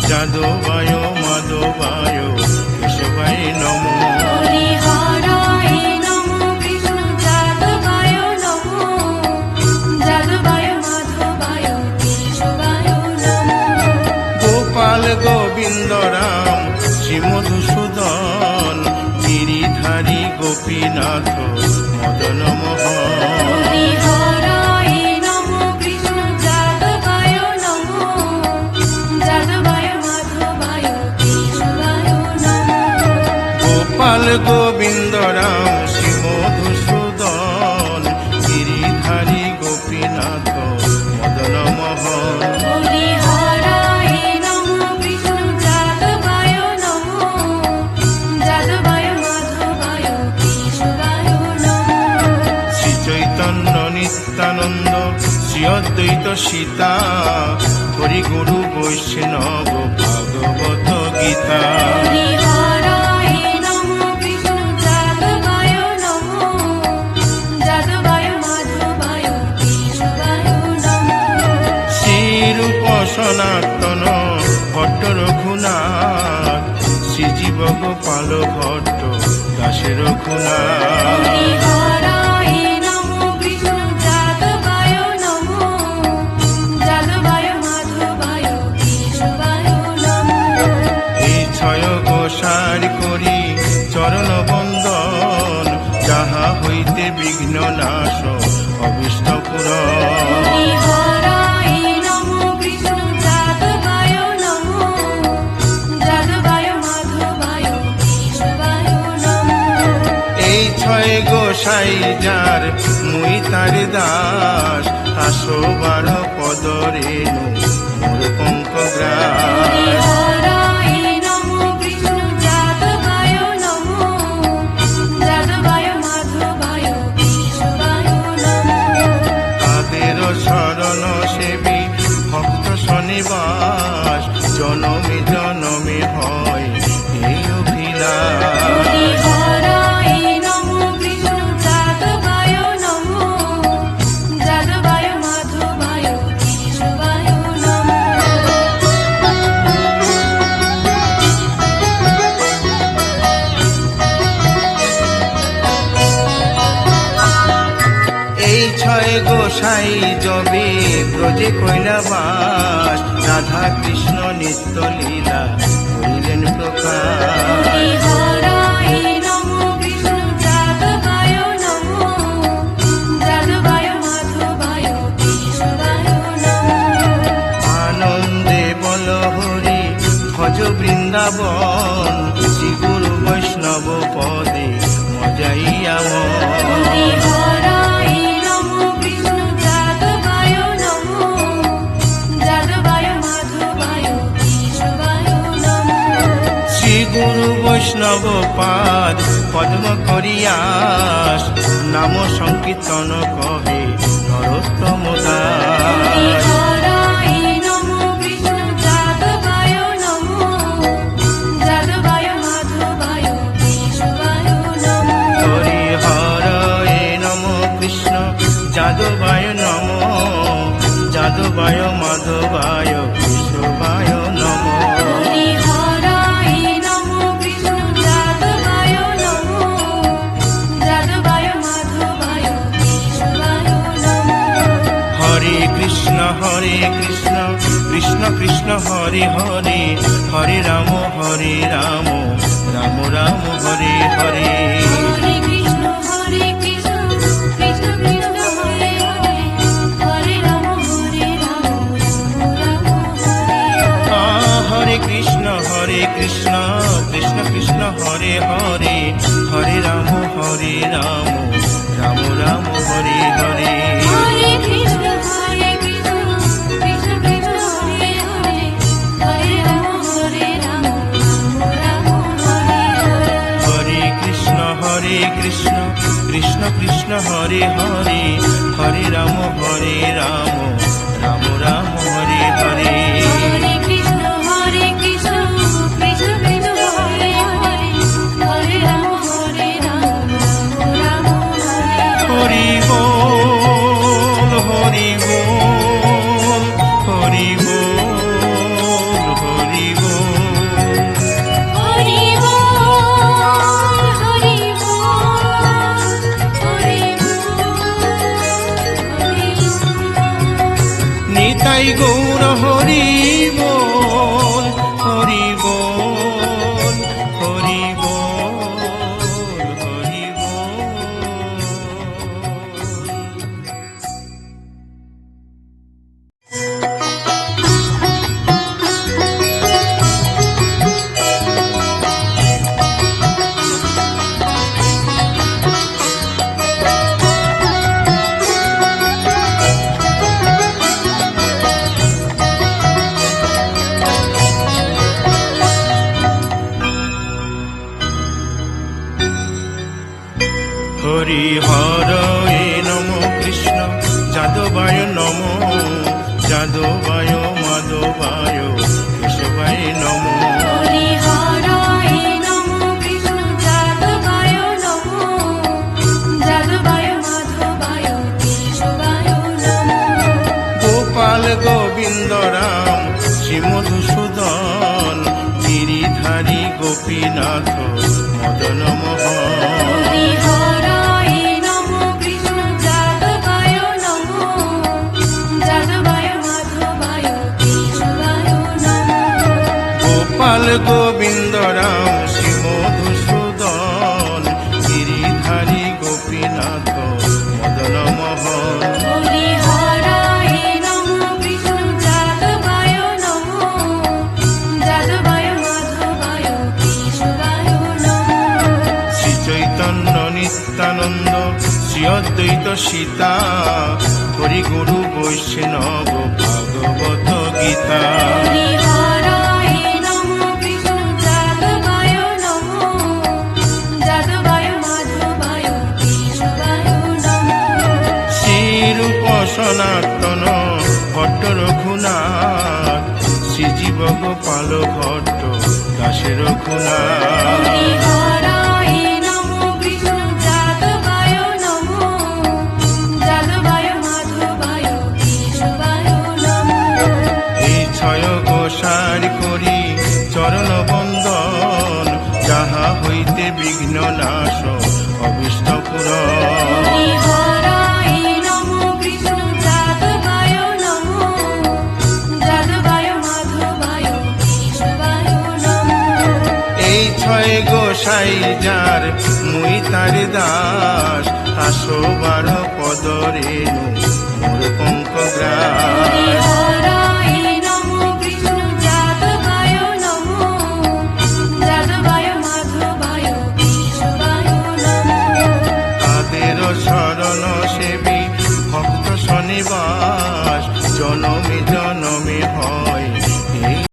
যাদবায় মাধবায় কেশবায় নমো। হরি হরায় নমো কৃষ্ণ যাদবায় নমো, যাদবায় মাধবায় কেশবায় নমো। গোপাল গোবিন্দ রাম শ্রী মধুসূদন গিরিধারী গোপীনাথ মদন মোহন। হরি হরায় নমো কৃষ্ণ যাদবায় নমো, যাদবায় মাধবায় কেশবায় নমো। গোপাল গোবিন্দ রাম শ্রী মধুসূদন গিরিধারী গোপীনাথ মদন মোহন। হরি হরায় নমো কৃষ্ণ যাদবায় নমো, যাদবায় মাধবায় কেশবায় নমো। শ্রী চৈতন্য নিত্যানন্দ শ্রী অদ্বৈত সীতা হরি গুরু বৈষ্ণব ভাগবত গীতা। হরি হরায় নমো কৃষ্ণ যাদবায় নমো, যাদবায় মাধবায় কেশবায় নমো। শ্রীরূপ সনাতন ভট্ট রঘুনাথ শ্রীজীব গোপাল ভট্ট দাসে রঘুনাথ। হরি হরায় নমো কৃষ্ণ যাদবায় নমো, যাদবায় মাধবায় কেশবায় নমো। এই ছয় গোসার করি চরণ বন্দন যাহা হইতে বিঘ্ন নাশ অবিষ্ট পুরন। হরি হরায় নমো কৃষ্ণ যাদবায় নমো, যাদবায় মাধবায় কেশবায় নমো। এই ছয় গোসাই যার মুই তার দাস আসো বার পদ রেণু মোর পঙ্ক হরি গ্রাস। হরায় নমো কৃষ্ণ যাদবায় নমো, যাদবায় মাধবায় কেশবায় নমো। তাদের শরণ সেবী ভক্ত শনিবাস জনমে জনমে হয় এই অভিলাষ। হরি হরায় নমো কৃষ্ণ যাদবায় নমো, যাদবায় মাধবায় কেশবায় নমো। এই ছয় গোসাই যবে ব্রজে কৈলাবাস রাধা কৃষ্ণ নিত্য লীলা করিলেন প্রকাশ। হরি হরায় নমো কৃষ্ণ যাদবায় নমো, যাদবায় মাধবায় কেশবায় নমো। আনন্দে বল হরি ভজ বৃন্দাবন শ্রী গুরু বৈষ্ণব পদে মজাইয়া হরি হরায় নমো কৃষ্ণ যাদবায় নমো, যাদবায় মাধবায় কেশবায় নমো। শ্রী গুরু বৈষ্ণব পাদ পদ্ম করিয়াস নাম সংকীর্তন কহে নরোত্তম হরি দাস। হরায় নমো কৃষ্ণ যাদবায় নমো, যাদবায় মাধবায় কেশবায় নমো। হরি হরে নম কৃষ্ণ যাদবায় নম যাদবায় মাধবায় কেশবায় নম। হরি হরায় নমো কৃষ্ণ যাদবায় নমো, যাদবায় মাধবায় কেশবায় নমো। হরে কৃষ্ণ কৃষ্ণ কৃষ্ণ হরে হরে হরে রাম রাম রাম হরে হরে। হরে কৃষ্ণ কৃষ্ণ কৃষ্ণ হরে হরে, হরে রাম রাম হরে হরে। হরে কৃষ্ণ কৃষ্ণ কৃষ্ণ হরে হরে হরে রাম রাম রাম হরে হরে। হরে কৃষ্ণ কৃষ্ণ কৃষ্ণ হরে হরে, হরে রাম রাম হরে হরে। হরে কৃষ্ণ কৃষ্ণ কৃষ্ণ হরে হরে হরে রাম রাম রাম হরে হরে। হরে কৃষ্ণ কৃষ্ণ কৃষ্ণ হরে হরে, হরে রাম রাম হরে হরে। হরি বল হরি বল হরি বল হরি বল। গৌর হরি বল, হরি বল, হরি বল, হরি বল। হরি হরয়ে নম কৃষ্ণ যাদবায় নম, যাদবায় মাধবায় কেশবায় নম। হরি হরায় নমঃ কৃষ্ণ যাদবায় নমঃ, যাদবায় মাধবায় কেশবায় নমঃ। গোপাল গোবিন্দ রাম শ্রী মধুসূদন, গিরিধারী গোপীনাথ মদন মোহন। হরি হরায় নমঃ কৃষ্ণ যাদবায় নমঃ, যাদবায় মাধবায় কেশবায় নমঃ। গোপাল গোবিন্দ রাম শ্রী মধুসূদন, গিরিধারী গোপীনাথ মদন মোহন। হরি হরায় নমঃ কৃষ্ণ যাদবায় নমঃ, যাদবায় মাধবায় কেশবায় নমঃ। শ্রী চৈতন্য নিত্যানন্দ শ্রী অদ্বৈত সীতা, হরি গুরু বৈষ্ণব ভাগবত গীতা। হরি হরায় নমঃ কৃষ্ণ যাদবায় নমঃ, যাদবায় মাধবায় কেশবায় নমঃ। শ্রীরূপ সনাতন ভট্ট রঘুনাথ, শ্রীজীব গোপাল ভট্ট দাসে রঘুনাথ। হরি হরায় নমঃ কৃষ্ণ যাদবায় নমঃ, যাদবায় মাধবায় কেশবায় নমঃ। এই ছয় গোসার করি চরণ বন্দন, যাহা হইতে বিঘ্ন নাশ অবিষ্ট পুরন। হরি হরায় নমঃ কৃষ্ণ যাদবায় নমঃ, যাদবায় মাধবায় কেশবায় নমঃ। এই ছয় গোসাই যার মুই তার দাস, আসো বার পদরেণু মোর পঙ্কগ্রাস। হরি